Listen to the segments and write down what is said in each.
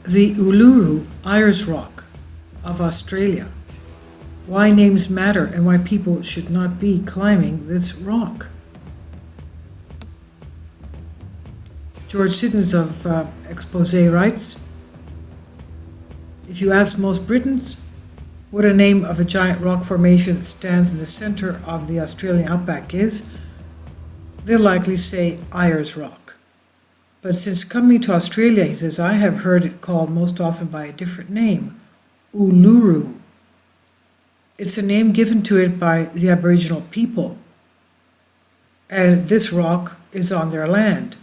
The Uluru Ayers Rock of Australia. Why names matter and why people should not be climbing this rock. George Siddons of Expose writes, if you ask most Britons what a name of a giant rock formation that stands in the center of the Australian outback is, they'll likely say Ayers Rock. But since coming to Australia, he says, I have heard it called most often by a different name, Uluru. It's a name given to it by the Aboriginal people, and this rock is on their land.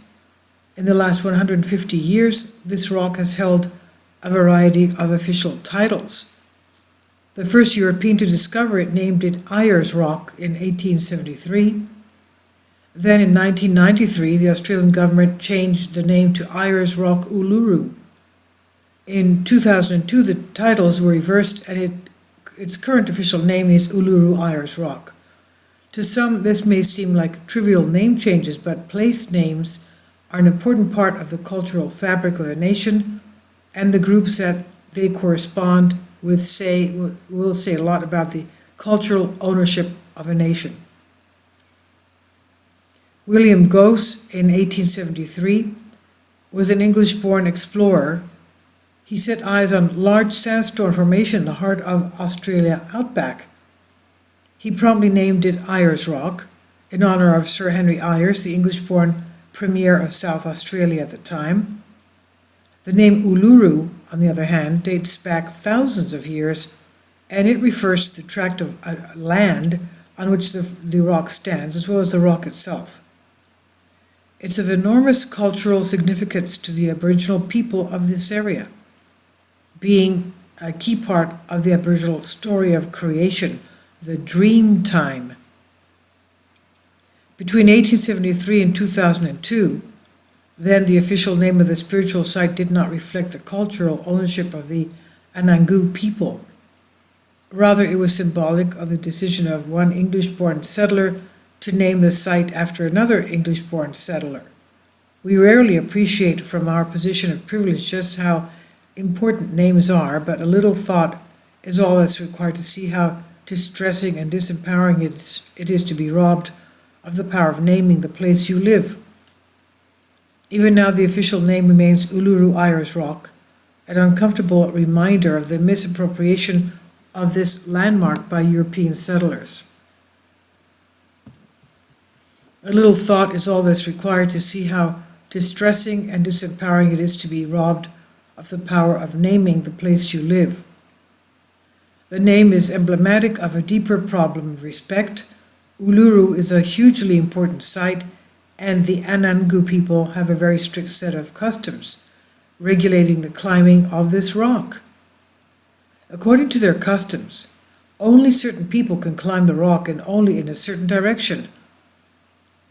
In the last 150 years, this rock has held a variety of official titles. The first European to discover it named it Ayers Rock in 1873. Then in 1993, the Australian government changed the name to Ayers Rock Uluru. In 2002, the titles were reversed and its current official name is Uluru Ayers Rock. To some, this may seem like trivial name changes, but place names are an important part of the cultural fabric of a nation, and the groups that they correspond with will say a lot about the cultural ownership of a nation. William Gosse, in 1873, was an English-born explorer. He set eyes on large sandstone formation in the heart of Australia outback. He promptly named it Ayers Rock, in honor of Sir Henry Ayers, the English-born Premier of South Australia at the time. The name Uluru, on the other hand, dates back thousands of years, and it refers to the tract of land on which the rock stands, as well as the rock itself. It's of enormous cultural significance to the Aboriginal people of this area, being a key part of the Aboriginal story of creation, the dream time. Between 1873 and 2002, then the official name of the spiritual site did not reflect the cultural ownership of the Anangu people. Rather, it was symbolic of the decision of one English-born settler to name the site after another English-born settler. We rarely appreciate from our position of privilege just how important names are, but a little thought is all that's required to see how distressing and disempowering it is to be robbed of the power of naming the place you live. Even now, the official name remains Uluru Ayers Rock, an uncomfortable reminder of the misappropriation of this landmark by European settlers. A little thought is all that's required to see how distressing and disempowering it is to be robbed of the power of naming the place you live. The name is emblematic of a deeper problem of respect. Uluru is a hugely important site, and the Anangu people have a very strict set of customs regulating the climbing of this rock. According to their customs, only certain people can climb the rock and only in a certain direction.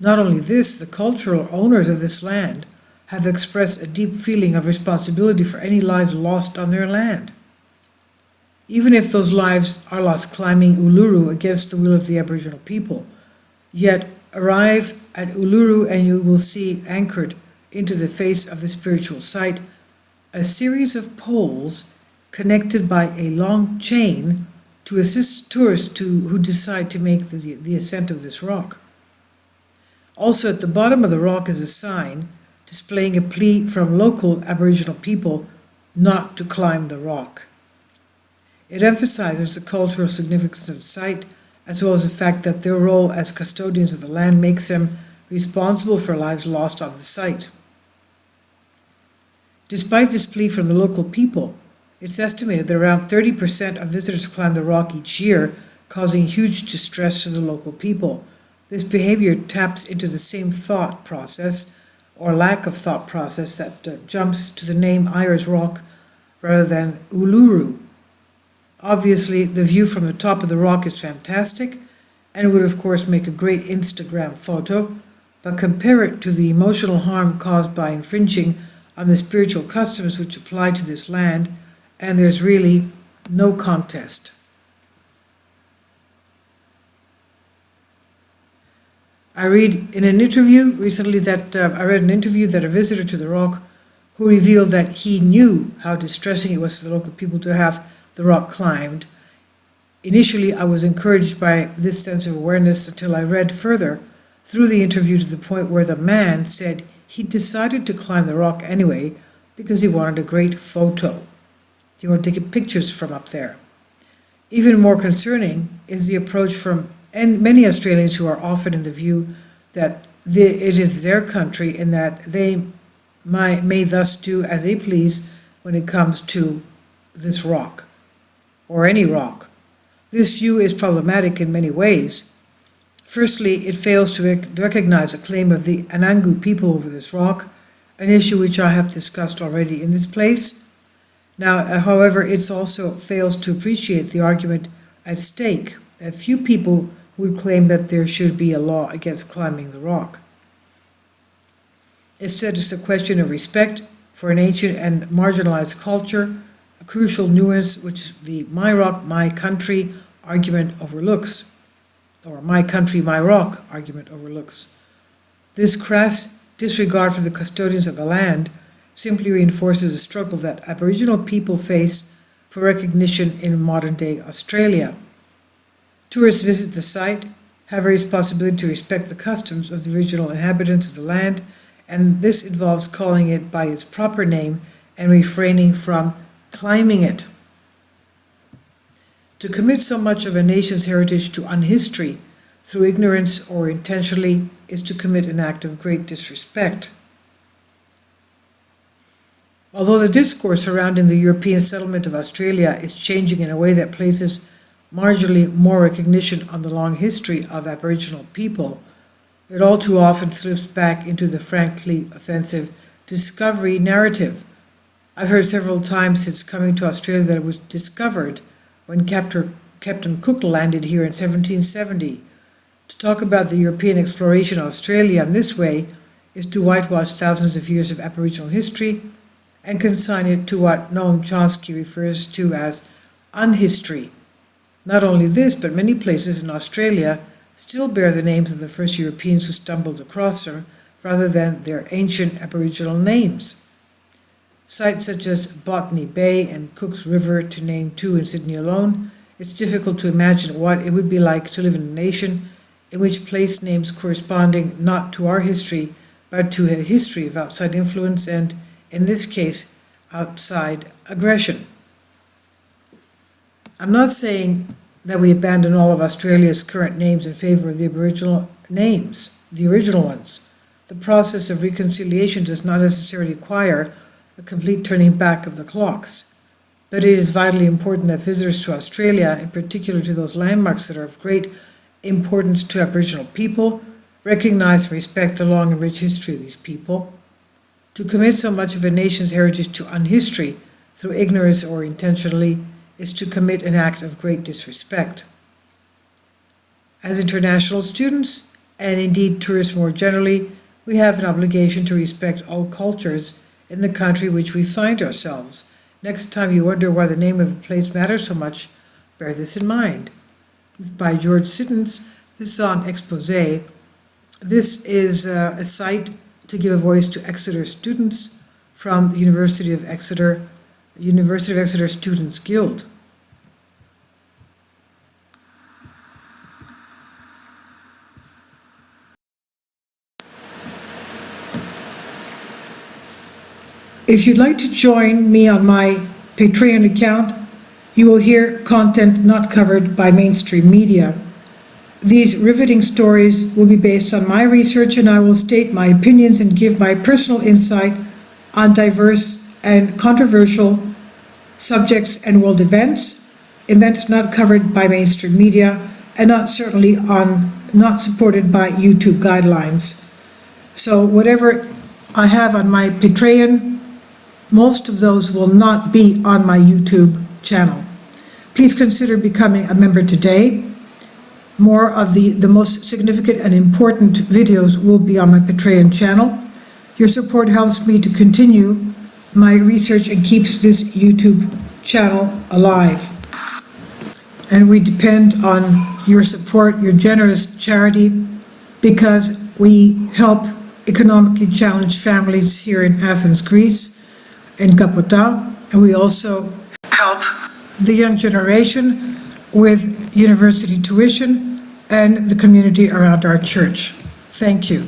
Not only this, the cultural owners of this land have expressed a deep feeling of responsibility for any lives lost on their land. Even if those lives are lost climbing Uluru against the will of the Aboriginal people, yet arrive at Uluru and you will see anchored into the face of the spiritual site a series of poles connected by a long chain to assist tourists who decide to make the ascent of this rock. Also at the bottom of the rock is a sign displaying a plea from local Aboriginal people not to climb the rock. It emphasizes the cultural significance of the site, as well as the fact that their role as custodians of the land makes them responsible for lives lost on the site. Despite this plea from the local people, it's estimated that around 30% of visitors climb the rock each year, causing huge distress to the local people. This behavior taps into the same thought process, or lack of thought process, that jumps to the name Ayers Rock rather than Uluru. Obviously, the view from the top of the rock is fantastic, and would of course make a great Instagram photo, but compare it to the emotional harm caused by infringing on the spiritual customs which apply to this land, and there's really no contest. I read an interview that a visitor to the rock who revealed that he knew how distressing it was for the local people to have the rock climbed. Initially, I was encouraged by this sense of awareness until I read further through the interview to the point where the man said he decided to climb the rock anyway because he wanted a great photo. He wanted to get pictures from up there. Even more concerning is the approach from many Australians who are often in the view that it is their country and that they may thus do as they please when it comes to this rock, or any rock. This view is problematic in many ways. Firstly, it fails to recognize the claim of the Anangu people over this rock, an issue which I have discussed already in this place. Now, however, it also fails to appreciate the argument at stake that few people would claim that there should be a law against climbing the rock. Instead, it's a question of respect for an ancient and marginalized culture, a crucial nuance which the my rock, my country argument overlooks, or my country, my rock argument overlooks. This crass disregard for the custodians of the land simply reinforces the struggle that Aboriginal people face for recognition in modern-day Australia. Tourists visit the site, have a responsibility to respect the customs of the original inhabitants of the land, and this involves calling it by its proper name and refraining from climbing it. To commit so much of a nation's heritage to unhistory through ignorance or intentionally is to commit an act of great disrespect. Although the discourse surrounding the European settlement of Australia is changing in a way that places marginally more recognition on the long history of Aboriginal people, it all too often slips back into the frankly offensive discovery narrative. I've heard several times since coming to Australia that it was discovered when Captain Cook landed here in 1770. To talk about the European exploration of Australia in this way is to whitewash thousands of years of Aboriginal history and consign it to what Noam Chomsky refers to as unhistory. Not only this, but many places in Australia still bear the names of the first Europeans who stumbled across them rather than their ancient Aboriginal names. Sites such as Botany Bay and Cook's River, to name two in Sydney alone, it's difficult to imagine what it would be like to live in a nation in which place names corresponding not to our history, but to a history of outside influence and, in this case, outside aggression. I'm not saying that we abandon all of Australia's current names in favor of the Aboriginal names, the original ones. The process of reconciliation does not necessarily require a complete turning back of the clocks, but it is vitally important that visitors to Australia, in particular to those landmarks that are of great importance to Aboriginal people, recognize and respect the long and rich history of these people. To commit so much of a nation's heritage to unhistory through ignorance or intentionally is to commit an act of great disrespect. As international students, and indeed tourists more generally, we have an obligation to respect all cultures in the country which we find ourselves. Next time you wonder why the name of a place matters so much, bear this in mind. By George Siddons, this is on Expose. This is a site to give a voice to Exeter students from the University of Exeter Students Guild. If you'd like to join me on my Patreon account, you will hear content not covered by mainstream media. These riveting stories will be based on my research, and I will state my opinions and give my personal insight on diverse and controversial subjects and world events not covered by mainstream media, and not supported by YouTube guidelines. So whatever I have on my Patreon, most of those will not be on my YouTube channel. Please consider becoming a member today. More of the most significant and important videos will be on my Patreon channel. Your support helps me to continue my research and keeps this YouTube channel alive. And we depend on your support, your generous charity, because we help economically challenged families here in Athens, Greece, in Kapota, and we also help the young generation with university tuition and the community around our church. Thank you.